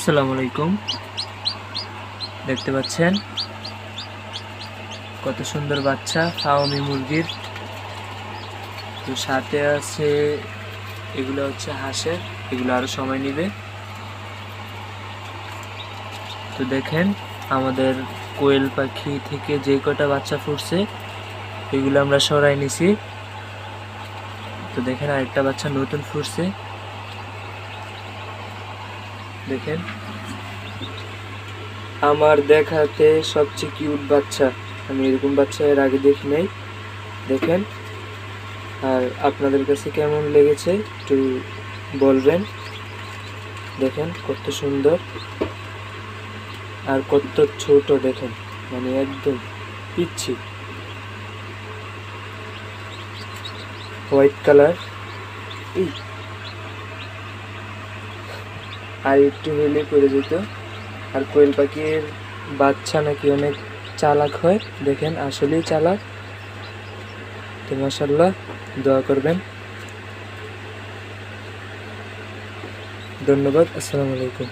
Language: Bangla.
আসসালামু আলাইকুম। দেখতে পাচ্ছেন কত সুন্দর বাচ্চা ফাওমি মুরগির। তো সাথে আছে এগুলো হচ্ছে হাঁসের, এগুলো আরো সময় নেবে। তো দেখেন আমাদের কোয়েল পাখি থেকে যে কটা বাচ্চা ফুটছে এগুলো আমরা সরাই নিছি। তো দেখেন আরেকটা বাচ্চা নতুন ফুটছে, দেখেন আমার দেখাতে সবচেয়ে কিউট বাচ্চা। আমি এরকম বাচ্চা এর আগে দেখি নাই। দেখেন, আর আপনাদের কাছে কেমন লেগেছে একটু বলবেন। দেখেন কত সুন্দর আর কত ছোট, দেখেন মানে একদম পিচ্ছি হোয়াইট কালার। আর একটু হলে পড়ে যেত। আর কোয়েল পাখির বাচ্চা নাকি অনেক চালাক হয়, দেখেন আসলেই চালাক। তো মাশাআল্লাহ, দোয়া করবেন। ধন্যবাদ। আসসালামু আলাইকুম।